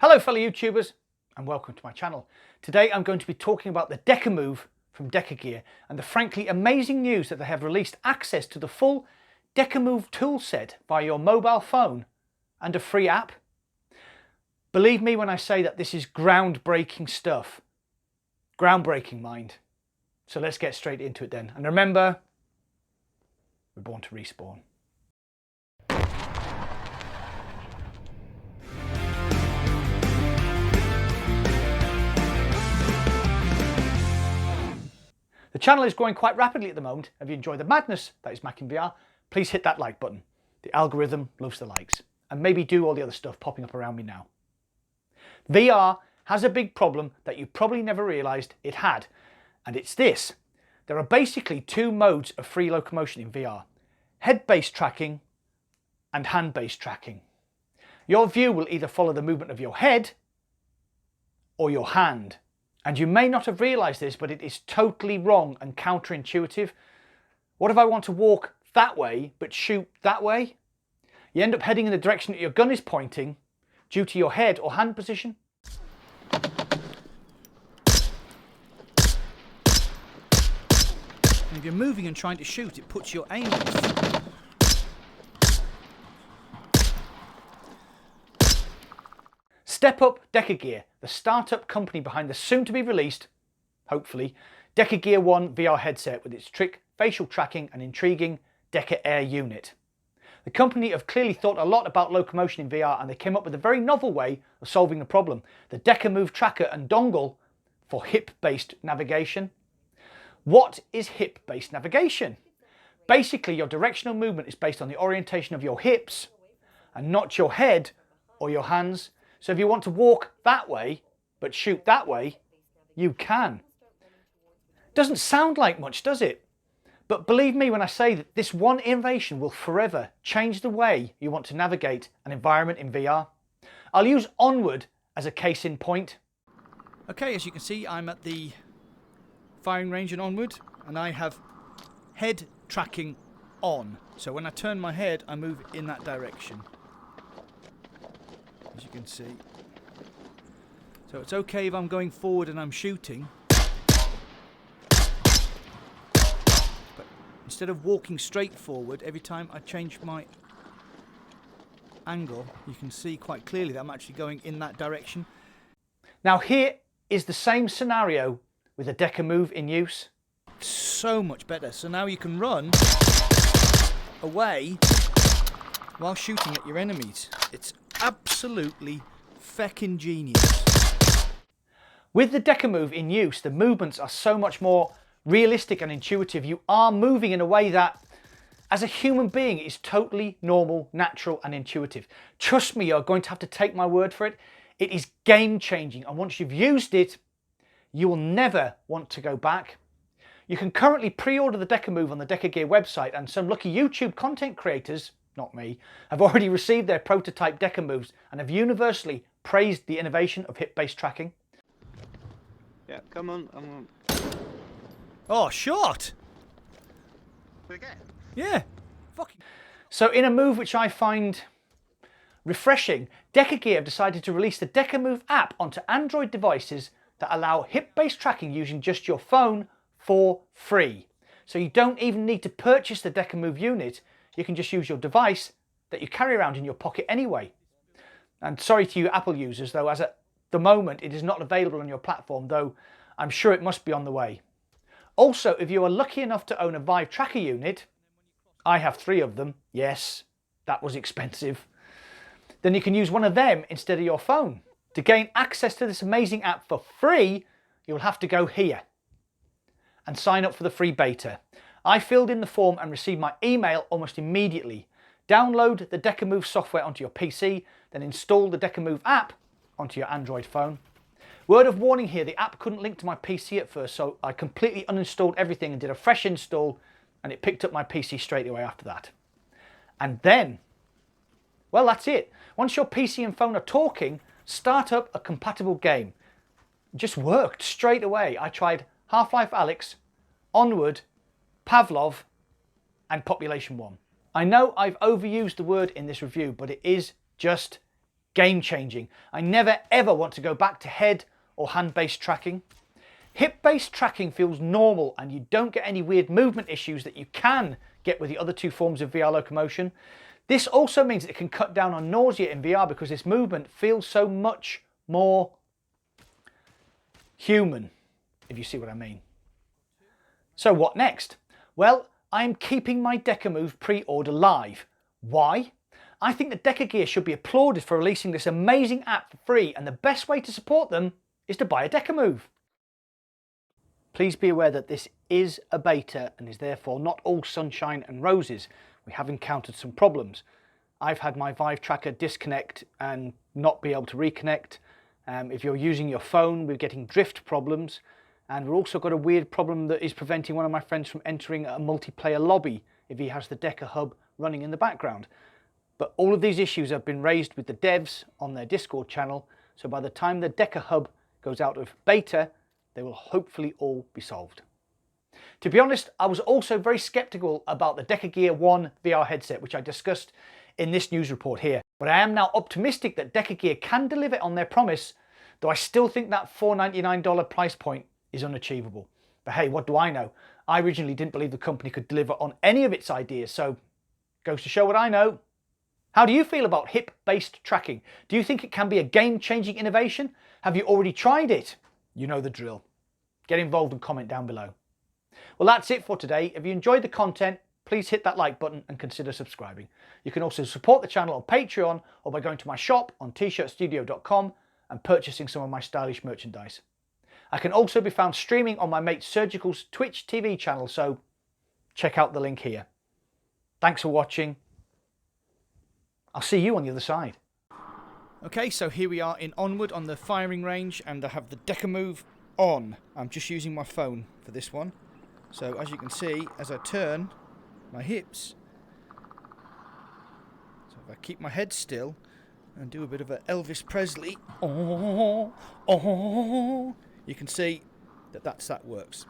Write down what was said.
Hello fellow YouTubers and welcome to my channel. Today I'm going to be talking about the DecaMove from DecaGear and the frankly amazing news that they have released access to the full DecaMove toolset via your mobile phone and a free app. Believe me when I say that this is groundbreaking stuff. Groundbreaking, mind. So let's get straight into it then. And remember, we're born to respawn. The channel is growing quite rapidly at the moment. If you enjoy the madness that is Mac in VR, please hit that like button. The algorithm loves the likes. And maybe do all the other stuff popping up around me now. VR has a big problem that you probably never realised it had. And it's this. There are basically two modes of free locomotion in VR. Head-based tracking and hand-based tracking. Your view will either follow the movement of your head or your hand. And you may not have realised this, but it is totally wrong and counterintuitive. What if I want to walk that way, but shoot that way? You end up heading in the direction that your gun is pointing due to your head or hand position. And if you're moving and trying to shoot, it puts your aim off. Step up DecaGear, the startup company behind the soon-to-be released, hopefully, DecaGear 1 VR headset with its trick facial tracking and intriguing Deca Air unit. The company have clearly thought a lot about locomotion in VR and they came up with a very novel way of solving the problem. The DecaMove tracker and dongle for hip-based navigation. What is hip-based navigation? Basically, your directional movement is based on the orientation of your hips and not your head or your hands. So if you want to walk that way, but shoot that way, you can. Doesn't sound like much, does it? But believe me when I say that this one innovation will forever change the way you want to navigate an environment in VR. I'll use Onward as a case in point. Okay, as you can see, I'm at the firing range in Onward, and I have head tracking on. So when I turn my head, I move in that direction. As you can see. So it's okay if I'm going forward and I'm shooting. But instead of walking straight forward, every time I change my angle, you can see quite clearly that I'm actually going in that direction. Now here is the same scenario with a DecaMove in use. So much better. So now you can run away while shooting at your enemies. It's absolutely feckin' genius. With the DecaMove in use, the movements are so much more realistic and intuitive. You are moving in a way that, as a human being, is totally normal, natural and intuitive. Trust me, you're going to have to take my word for it. It is game-changing, and once you've used it, you will never want to go back. You can currently pre-order the DecaMove on the DecaGear website, and some lucky YouTube content creators, not me, have already received their prototype DecaMoves and have universally praised the innovation of hip-based tracking. Yeah, come on, I'm on. Oh, shot! Again? Yeah. Fucking. So in a move which I find refreshing, DecaGear have decided to release the DecaMove app onto Android devices that allow hip-based tracking using just your phone for free. So you don't even need to purchase the DecaMove unit. You can just use your device that you carry around in your pocket anyway. And sorry to you Apple users though, as at the moment it is not available on your platform, though I'm sure it must be on the way. Also, if you are lucky enough to own a Vive Tracker unit, I have 3 of them, yes, that was expensive, then you can use one of them instead of your phone. To gain access to this amazing app for free, you'll have to go here and sign up for the free beta. I filled in the form and received my email almost immediately. Download the DecaMove software onto your PC, then install the DecaMove app onto your Android phone. Word of warning here, the app couldn't link to my PC at first, so I completely uninstalled everything and did a fresh install, and it picked up my PC straight away after that. And then, well, that's it. Once your PC and phone are talking, start up a compatible game. It just worked straight away. I tried Half-Life Alyx, Onward, Pavlov and Population 1. I know I've overused the word in this review, but it is just game-changing. I never ever want to go back to head or hand-based tracking. Hip-based tracking feels normal and you don't get any weird movement issues that you can get with the other two forms of VR locomotion. This also means that it can cut down on nausea in VR because this movement feels so much more human, if you see what I mean. So what next? Well, I'm keeping my DecaMove pre-order live. Why? I think that DecaGear should be applauded for releasing this amazing app for free, and the best way to support them is to buy a DecaMove. Please be aware that this is a beta and is therefore not all sunshine and roses. We have encountered some problems. I've had my Vive Tracker disconnect and not be able to reconnect. If you're using your phone, we're getting drift problems. And we've also got a weird problem that is preventing one of my friends from entering a multiplayer lobby if he has the DecaHub running in the background. But all of these issues have been raised with the devs on their Discord channel, so by the time the DecaHub goes out of beta, they will hopefully all be solved. To be honest, I was also very skeptical about the DecaGear 1 VR headset, which I discussed in this news report here. But I am now optimistic that DecaGear can deliver on their promise, though I still think that $499 price point is unachievable. But hey, what do I know? I originally didn't believe the company could deliver on any of its ideas, so goes to show what I know. How do you feel about hip-based tracking? Do you think it can be a game-changing innovation? Have you already tried it? You know the drill. Get involved and comment down below. Well, that's it for today. If you enjoyed the content, please hit that like button and consider subscribing. You can also support the channel on Patreon or by going to my shop on tshirtstudio.com and purchasing some of my stylish merchandise. I can also be found streaming on my mate Surgical's Twitch TV channel, so check out the link here. Thanks for watching. I'll see you on the other side. Okay, so here we are in Onward on the firing range, and I have the DecaMove on. I'm just using my phone for this one. So as you can see, as I turn my hips, so if I keep my head still and do a bit of a Elvis Presley, you can see that that works.